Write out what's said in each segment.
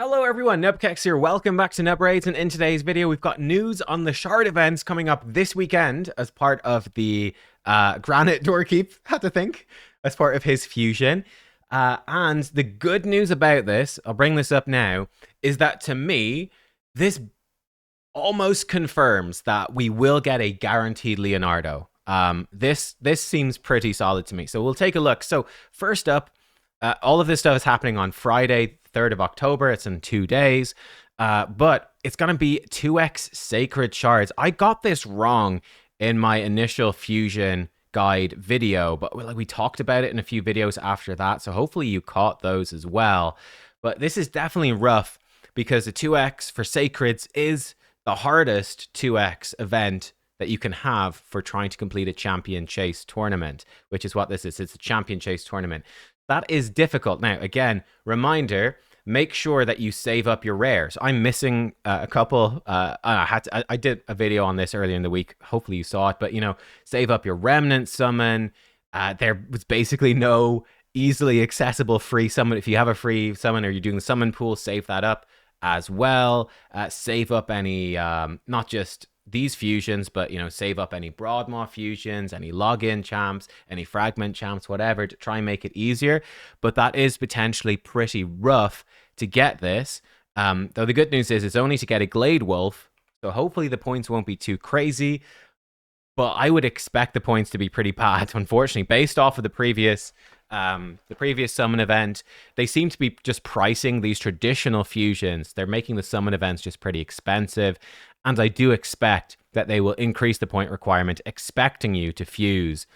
Hello everyone, nubkeks here. Welcome back to Nub Raids, and in today's video we've got news on the shard events coming up this weekend as part of the Granite Doorkeep, had to think, as part of his fusion. And the good news about this, I'll bring this up now, is that to me, this almost confirms that we will get a guaranteed Leonardo. This seems pretty solid to me. So we'll take a look. So first up, all of this stuff is happening on Friday, 3rd of October. It's in 2 days. But it's going to be 2x Sacred Shards. I got this wrong in my initial Fusion guide video, but we talked about it in a few videos after that. So hopefully you caught those as well. But this is definitely rough because the 2x for Sacreds is the hardest 2x event that you can have for trying to complete a champion chase tournament, which is what this is. It's a champion chase tournament. That is difficult. Now, again, reminder, make sure that you save up your rares. I'm missing a couple. I did a video on this earlier in the week. Hopefully you saw it, but save up your remnant summon. There was basically no easily accessible free summon. If you have a free summon or you're doing the summon pool, save that up as well. Save up any, not just these fusions, but save up any Broadmaw fusions, any login champs, any fragment champs, whatever, to try and make it easier. But that is potentially pretty rough to get this. Though the good news is it's only to get a Glade Wolf, so hopefully the points won't be too crazy. But I would expect the points to be pretty bad, unfortunately, based off of the previous summon event. They seem to be just pricing these traditional fusions. They're making the summon events just pretty expensive. And I do expect that they will increase the point requirement, expecting you to fuse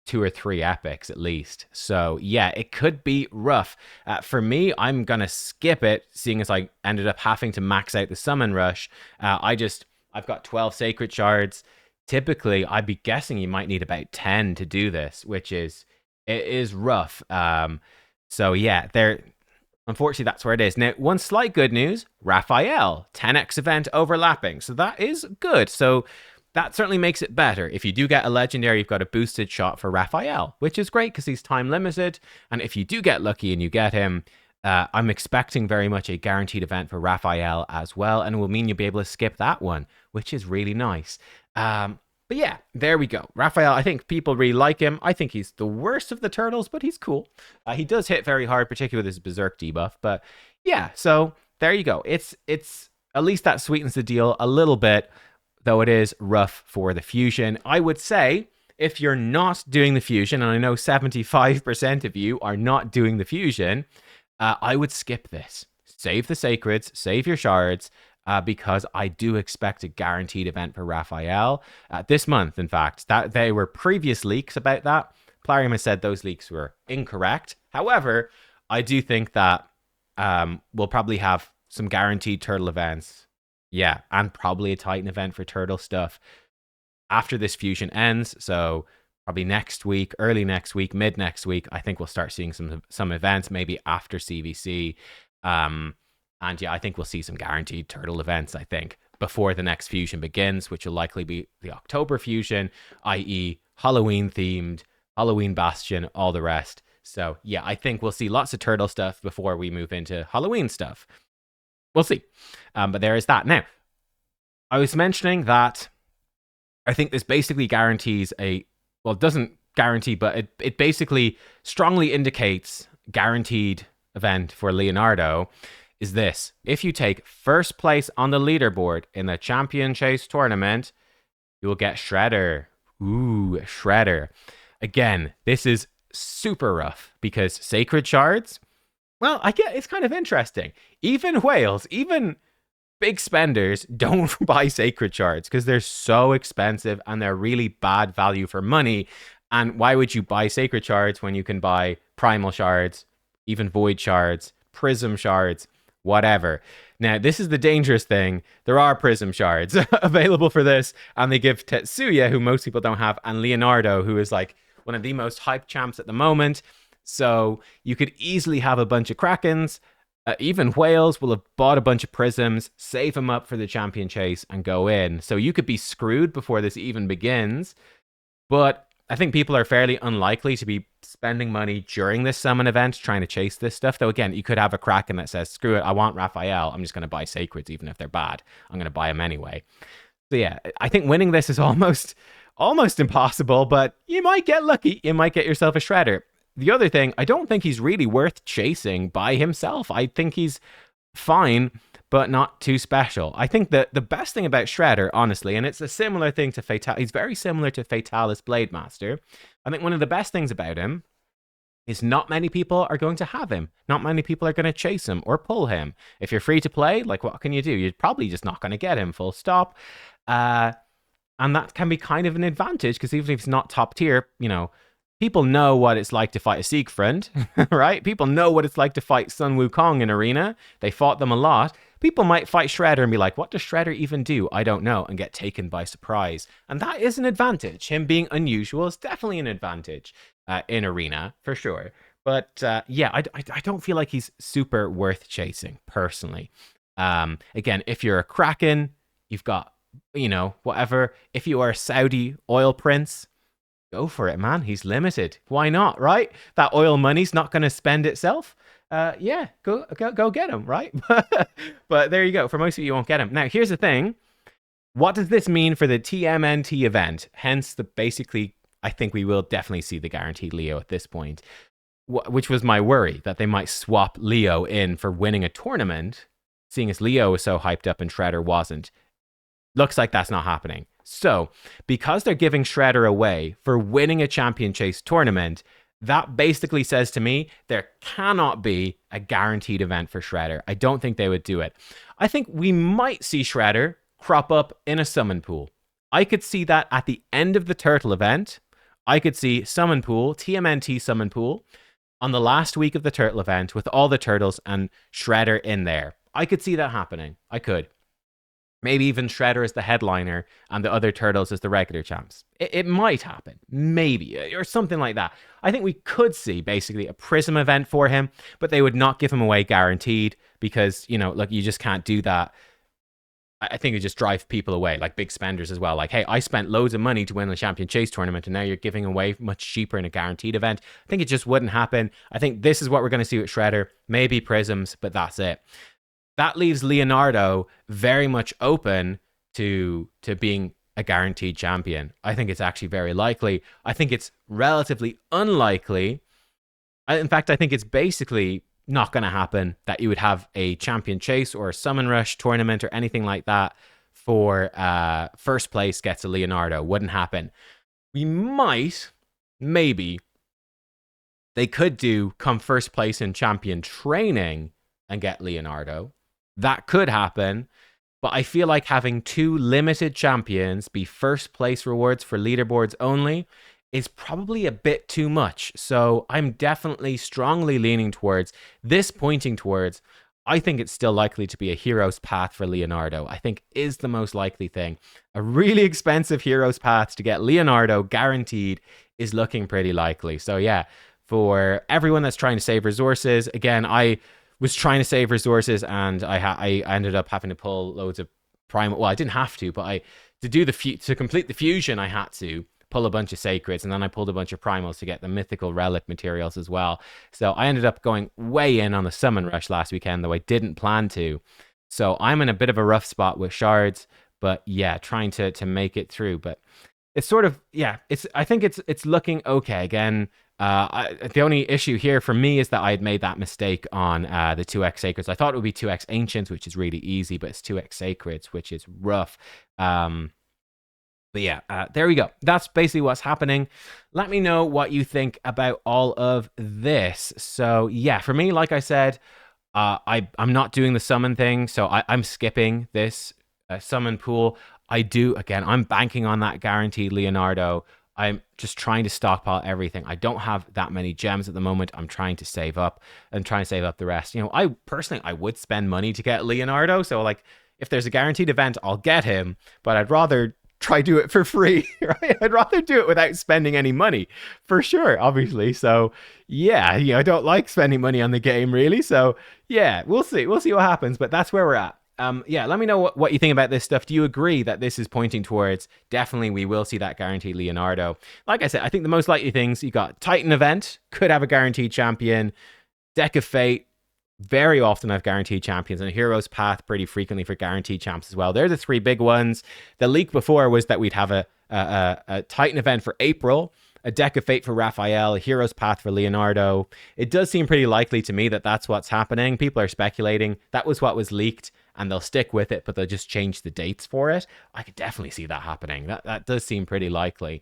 2 or 3 epics at least. So yeah, it could be rough. For me, I'm going to skip it, seeing as I ended up having to max out the summon rush. I've got 12 Sacred Shards. Typically, I'd be guessing you might need about 10 to do this, it is rough. So yeah, unfortunately, that's where it is. Now, one slight good news, Raphael, 10x event overlapping. So that is good. So that certainly makes it better. If you do get a legendary, you've got a boosted shot for Raphael, which is great because he's time limited. And if you do get lucky and you get him, I'm expecting very much a guaranteed event for Raphael as well. And it will mean you'll be able to skip that one, which is really nice. But yeah, there we go. Raphael, I think people really like him. I think he's the worst of the turtles, but he's cool. He does hit very hard, particularly with his Berserk debuff. But yeah, so there you go. It's at least that sweetens the deal a little bit, though it is rough for the fusion. I would say if you're not doing the fusion, and I know 75% of you are not doing the fusion, I would skip this. Save the Sacreds, save your shards, because I do expect a guaranteed event for Raphael this month. In fact, that there were previous leaks about that. Plarium has said those leaks were incorrect. However, I do think that we'll probably have some guaranteed turtle events. Yeah, and probably a Titan event for turtle stuff after this fusion ends. So probably next week, early next week, mid next week, I think we'll start seeing some events, maybe after CVC. And yeah, I think we'll see some guaranteed turtle events, I think, before the next fusion begins, which will likely be the October fusion, i.e. Halloween-themed, Halloween Bastion, all the rest. So yeah, I think we'll see lots of turtle stuff before we move into Halloween stuff. We'll see. But there is that. Now, I was mentioning that I think this basically guarantees it doesn't guarantee, but it basically strongly indicates guaranteed event for Leonardo. Is this: if you take first place on the leaderboard in the Champion Chase tournament, you will get Shredder. Ooh, Shredder. Again, this is super rough because Sacred Shards, well, I get it's kind of interesting. Even whales, even big spenders don't buy Sacred Shards because they're so expensive and they're really bad value for money. And why would you buy Sacred Shards when you can buy Primal Shards, even Void Shards, Prism Shards, whatever? Now, this is the dangerous thing. There are Prism Shards available for this, and they give Tetsuya, who most people don't have, and Leonardo, who is like one of the most hyped champs at the moment. So you could easily have a bunch of Krakens. Even whales will have bought a bunch of prisms, save them up for the champion chase, and go in. So you could be screwed before this even begins. But I think people are fairly unlikely to be spending money during this summon event trying to chase this stuff. Though again, you could have a Kraken that says, "Screw it, I want Raphael. I'm just going to buy Sacreds, even if they're bad. I'm going to buy them anyway." So yeah, I think winning this is almost impossible, but you might get lucky. You might get yourself a Shredder. The other thing, I don't think he's really worth chasing by himself. I think he's fine, but not too special. I think that the best thing about Shredder, honestly, and it's a similar thing to Fatal, he's very similar to Fatalis Blade Master. I think one of the best things about him is not many people are going to have him. Not many people are going to chase him or pull him. If you're free to play, like, what can you do? You're probably just not going to get him, full stop. And that can be kind of an advantage, because even if it's not top tier, you know, people know what it's like to fight a Siegfried, right? People know what it's like to fight Sun Wukong in Arena. They fought them a lot. People might fight Shredder and be like, what does Shredder even do? I don't know, and get taken by surprise. And that is an advantage. Him being unusual is definitely an advantage in Arena, for sure. But yeah, I don't feel like he's super worth chasing, personally. Again, if you're a Kraken, you've got, you know, whatever. If you are a Saudi oil prince, go for it, man. He's limited. Why not, right? That oil money's not going to spend itself. Yeah, go get him, right? But there you go. For most of you, you won't get him. Now, here's the thing. What does this mean for the TMNT event? Hence, basically, I think we will definitely see the guaranteed Leo at this point, which was my worry, that they might swap Leo in for winning a tournament, seeing as Leo was so hyped up and Shredder wasn't. Looks like that's not happening. So, because they're giving Shredder away for winning a champion chase tournament, that basically says to me there cannot be a guaranteed event for Shredder. I don't think they would do it. I think we might see Shredder crop up in a summon pool. I could see that at the end of the Turtle event. I could see summon pool, TMNT summon pool, on the last week of the Turtle event with all the turtles and Shredder in there. I could see that happening. I could. Maybe even Shredder as the headliner and the other turtles as the regular champs. It might happen. Maybe. Or something like that. I think we could see basically a Prism event for him, but they would not give him away guaranteed because, you know, look, you just can't do that. I think it would just drive people away, like big spenders as well. Like, hey, I spent loads of money to win the Champion Chase tournament, and now you're giving away much cheaper in a guaranteed event. I think it just wouldn't happen. I think this is what we're going to see with Shredder. Maybe Prisms, but that's it. That leaves Leonardo very much open to being a guaranteed champion. I think it's actually very likely. I think it's relatively unlikely. In fact, I think it's basically not going to happen that you would have a champion chase or a summon rush tournament or anything like that for first place gets a Leonardo. Wouldn't happen. We might, maybe, they could do come first place in champion training and get Leonardo. That could happen, but I feel like having 2 limited champions be first place rewards for leaderboards only is probably a bit too much. So I'm definitely strongly leaning towards this, pointing towards, I think it's still likely to be a hero's path for Leonardo. I think is the most likely thing. A really expensive hero's path to get Leonardo guaranteed is looking pretty likely. So yeah, for everyone that's trying to save resources, again, I was trying to save resources and I ended up having to pull loads of primal. Well, I didn't have to, but to complete the fusion, I had to pull a bunch of sacreds, and then I pulled a bunch of primals to get the mythical relic materials as well. So I ended up going way in on the summon rush last weekend, though I didn't plan to. So I'm in a bit of a rough spot with shards, but yeah, trying to make it through. But it's sort of, yeah, I think it's looking okay. Again, the only issue here for me is that I had made that mistake on the 2x Sacreds. I thought it would be 2x Ancients, which is really easy, but it's 2x Sacreds, which is rough. But yeah, there we go. That's basically what's happening. Let me know what you think about all of this. So yeah, for me, like I said, I'm not doing the summon thing, so I'm skipping this summon pool. I'm banking on that guaranteed Leonardo. I'm just trying to stockpile everything. I don't have that many gems at the moment. I'm trying to save up and trying to save up the rest. You know, I would spend money to get Leonardo. So like, if there's a guaranteed event, I'll get him, but I'd rather try do it for free, right? I'd rather do it without spending any money, for sure, obviously. So yeah, I don't like spending money on the game really. So yeah, we'll see what happens, but that's where we're at. Yeah, let me know what you think about this stuff. Do you agree that this is pointing towards definitely we will see that guaranteed Leonardo? Like I said, I think the most likely things you got Titan event could have a guaranteed champion, Deck of Fate very often have guaranteed champions, and Heroes Path pretty frequently for guaranteed champs as well. They're the three big ones. The leak before was that we'd have a Titan event for April, a Deck of Fate for Raphael, a Heroes Path for Leonardo. It does seem pretty likely to me that that's what's happening. People are speculating. That was what was leaked, and they'll stick with it, but they'll just change the dates for it. I could definitely see that happening. That does seem pretty likely.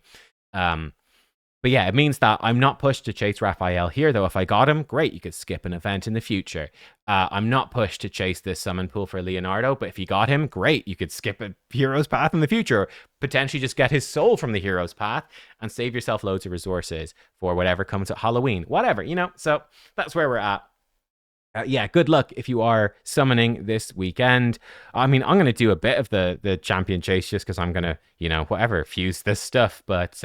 But yeah, it means that I'm not pushed to chase Raphael here, though. If I got him, great, you could skip an event in the future. I'm not pushed to chase this summon pool for Leonardo, but if you got him, great, you could skip a Hero's Path in the future. Potentially just get his soul from the Hero's Path and save yourself loads of resources for whatever comes at Halloween. Whatever, you know? So that's where we're at. Yeah, good luck if you are summoning this weekend. I mean, I'm going to do a bit of the champion chase just because I'm going to, you know, whatever, fuse this stuff. But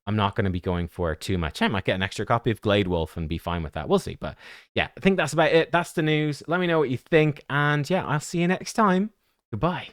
I'm not going to be going for too much. I might get an extra copy of Glade Wolf and be fine with that. We'll see. But yeah, I think that's about it. That's the news. Let me know what you think. And yeah, I'll see you next time. Goodbye.